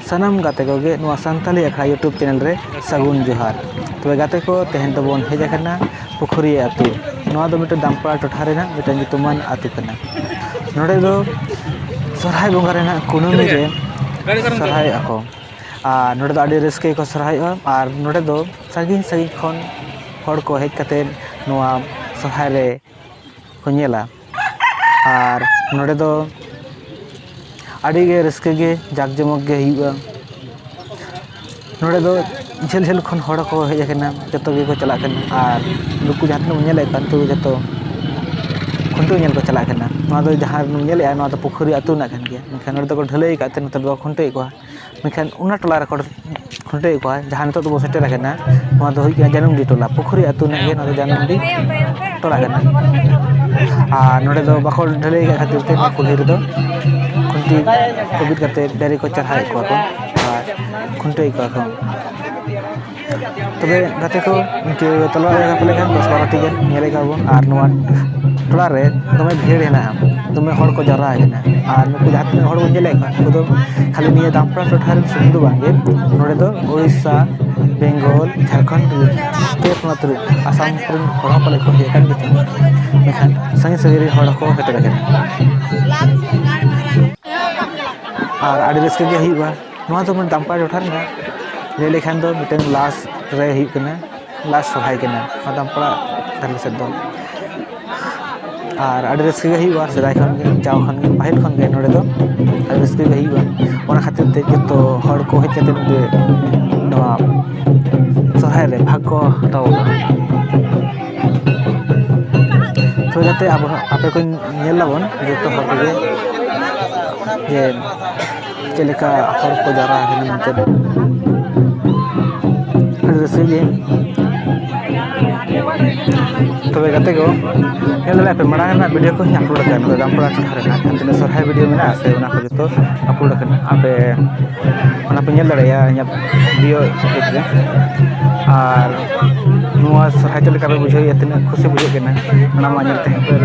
सानाम गाते कोगे नोआ Santali अखड़ा YouTube channel रे सागुन जोहार। तबे गाते को तेहन तबन हेज आकना पुखुरी आतु। नोआ दो मिटे दामपड़ा टोठा रेना मिटे nyutuman आतु कना। नोडे दो सरहाय बोंगा रेना कुनुमी रे सरहाय ako। नोडे दो आडी रस्के को सरहायआ आर नोडे दो सागिन सागिन खन हड़ को हेज काते नोआ सरहाय रे को नेला। आर नोडे दो आड़ी गे रस्के गे जाक जमक गे हुआ। नोडे दो झेल झेल खन हड़ को हेज आकना जतो गे को चला कना आर नुकु जहां तनो नेले कान तो जतो खुंटू नेल को चला कना। नोआ दो जहां नेले आ नोआ दो पुखुरी आतु ना कन गया। मेखान नोडे दो को ढलई काते नते दो खुंटे को मेखान उना टोला रे को खुंटे को जहां नतो दो सेटेर आकना नोआ दो हुई जानमडी टोला पुखुरी आतु ना गे नोआ दो जानमडी टोला कना। आ नोडे दो बाको ढलई का खातिर ते कुली रे दो खुंटी कोबिद करते डायरी को चढ़ाई को खुंटे को तबे गाते को इनके तलवा रे पले खान 10-12 टी गन नेले का बन आर नोआ टोला रे दमे भीड़ हेना दमे हड़ को जरा हेना आर नुकु जहां तने हड़ नेले का नुकु दो खाली निया दामपड़ा टोठा रे सुंदु बांगे नोडे दो ओडिशा बेंगल झारखंड स्टेट मात्र आसाम पुरन हड़ पले को हेकान बिचन मेखान संगे सगेरी हड़ को हेते रखेना और आड़ी रस्के गे हुआ। नोआ तो मन दामपड़ा टोठा रे ले लेखान दो मिटन लास्ट रे हुई कना लास्ट सहाय कना दामपड़ा धरले से दो और आड़ी रस्के गे हुआ सदाय खन गे जाव खन गे पाहिल खन गे नोडे दो आड़ी रस्के गे हुआ ओना खातिर ते जतो हड़ को हेज काते नोडे नोआ सहाय रे भाग को हटाव तो जाते अब आपे को नेल लाबन जतो हड़ गे ये चलेका हड़ को जरा है नते रस्के तबे गाते को नेल पे मड़ा ना वीडियो को अपलोड करना दामपड़ा टोठा रे ना सरहाय वीडियो में ना से ओना को जतो अपलोड करना आपे ओना पे नेल दड़या वीडियो रे आर नोआ सरहाय चलेका पे बुझो इतने खुशी बुझे केना ओना मा नेलते पे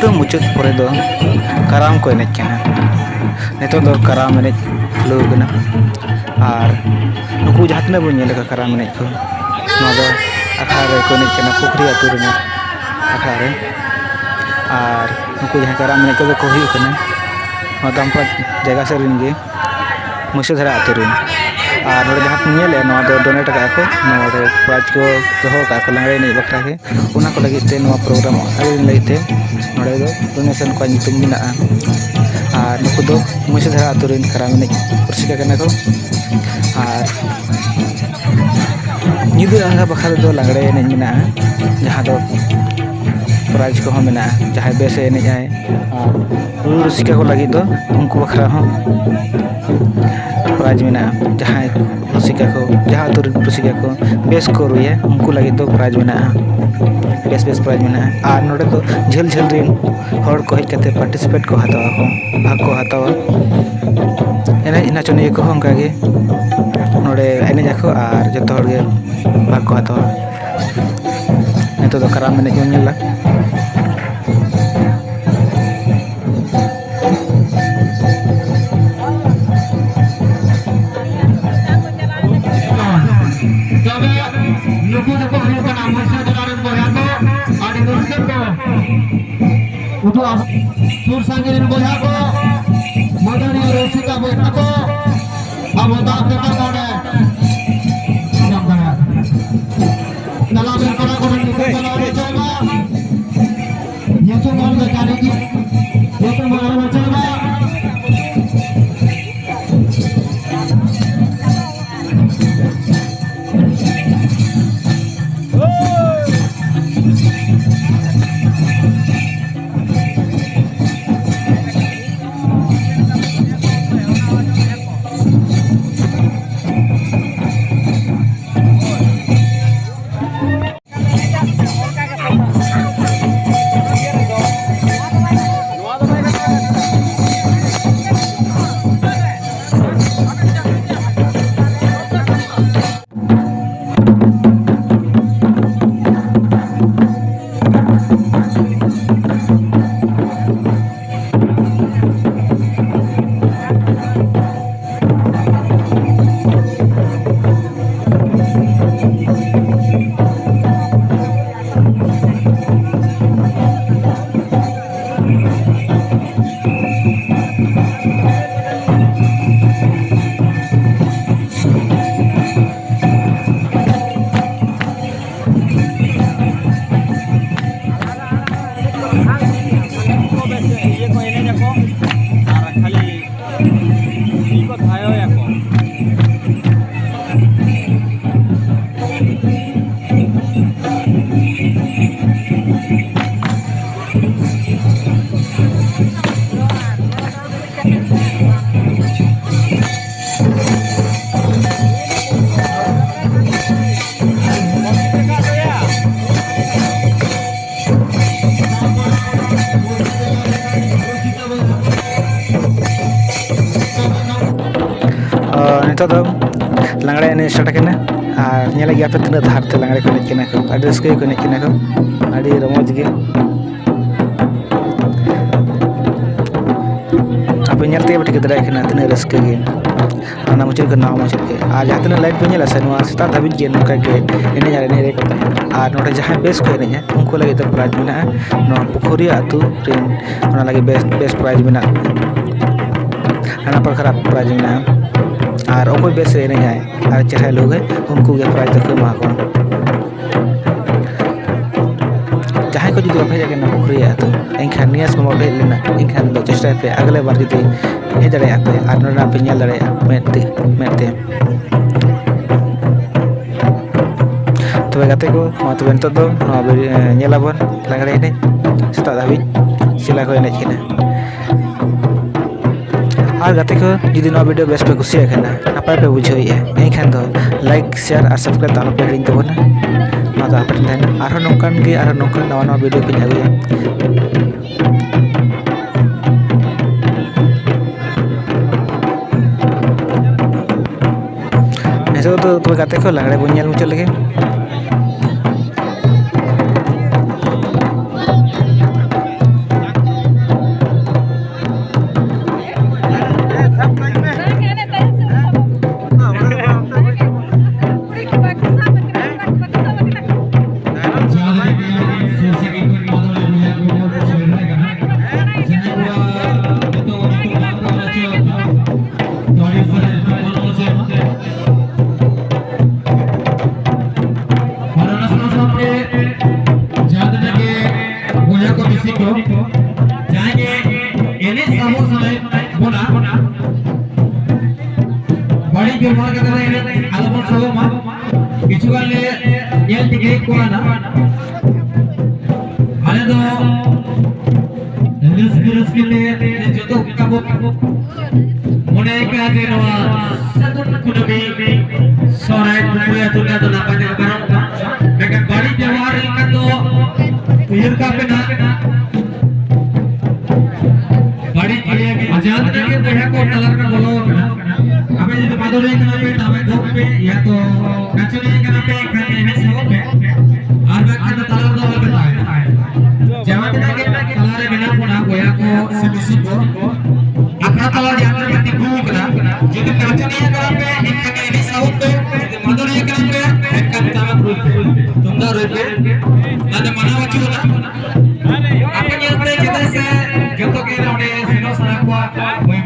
मुचाद परे दो कराम को एनेज कना नेतो दो कराम एनेज लो कना और नुकु जहां बन नेल का कराम एनेज को नोआ दो अखड़ा रे को एनेज कना पुखरी आतु रे अखड़ा रे और नुकु जहां कराम एनेज को हुई कना नोआ दामपड़ा जगह से रिन गे मुसे धरा आतु रे और नोड़े जहाँ पे नेले नवा दो डोनेट का को नोड़े प्राइज को दोहो का को लांगड़े नहीं बखरा के उना को लगी ते नवा प्रोग्राम आगे लगी ते नोड़े दो डोनेशन को नितुम मिना और नुकु दो मुझे धरा तुरिन खराम नहीं प्रसिद्ध करने को और निदु आंगा बखरा दो लांगड़े नहीं मिना जहाँ दो प्राइज को मिना जहाँ बेसे नहीं जाए और रुसिका को लगी दो उनको बखरा हो प्राइज मिना जहाँ रुसिका को जहाँ तो रुसिका को बेस को रुए उनको लगी तो प्राइज मिना बेस बेस प्राइज मिना और नोड़े तो झेल झेल रिन हर को हेकते पार्टिसिपेट को हतावा को भाग को हतावा एने इना चुनी को होंका गे नोड़े एने जाको और जतो हर गे भाग को हतावा नितो दो कराम में जोन नेला सुर संगीन बोया को मदनी रोशिका बोया को अब दाग देता कोने नला में करा को निकल चला रे चला ये तो मार बेचारे की ये तो मार चला नितो लांगड़े एने स्टार्ट करना और नेले गया पे तीन धार ते लांगड़े को नेकिना को अडी रस्के को नेकिना को अडी रमोज गे अब नेलते बट के दराय खना तीन रस्के गे आना मुझे को नाम मुझे के आज जहाँ तीन लाइट पे नेला से नवा सेता धाबिज गे नका के एने जारे ने रे को और नोटे जहाँ बेस को एने उनको लगे तो प्राइज मिना नो पुखुरिया अतु रिन ओना लगे बेस प्राइज मिना आना पर खराब प्राइज मिना और ओको बेस एने जाए और चढ़ाई लोग है उनको के प्राइज तक मा को जहाँ को जुदी भेजा के ना पुखुरिया तो एनखान नियास में मोडे लेना एनखान दो चेष्टा पे अगले बार जुदी हे दड़े पे और नोना पे नेल दड़े मेते तो गाते को तो नितो दो नेलाबन लांगड़े एने सेता धाबी सिला को एने किना और गाते को जुदी ना वीडियो बेस पे कुसिया खाना नपाय पे बुझोई है एनखान दो लाइक शेयर और सब्सक्राइब तालो पे हिंग तबना मा दा आपन देन आरो नोंकान गे आरो नोंकान नवा नवा वीडियो पे आगुया ऐसे तो गाते को लांगड़े बन नेल मुचाद लगे Sorry for the व्यवहार करते हैं आलोचना सब मा किचुगान ले येल टिके को ना आले तो रस के लिए जो तो कब मोने का जे नवा सतुन कुडबी सोराय पुया दुनिया तो ना पाने कारण लेकिन बड़ी व्यवहार का तो उयर का पे ना बड़ी आजाद के देह को कलर का बोलो अबे जो माधुरी के नाम पे हमें धोख पे या तो नचने के नाम पे खाने में सब पे और बाकी तो कलर दो वाला बताए जवाब देने के कलर बिना पुना गोया को सिद्धि को अपना कलर यात्रा करती घूम करा जो तो नचने के नाम पे एक खाने में सब पे माधुरी के नाम पे एक खाने ताम रूप पे तुम दा रूप पे ना मना बच्चों ना अपन ये पे जैसे जो तो के रोने सिनो सना को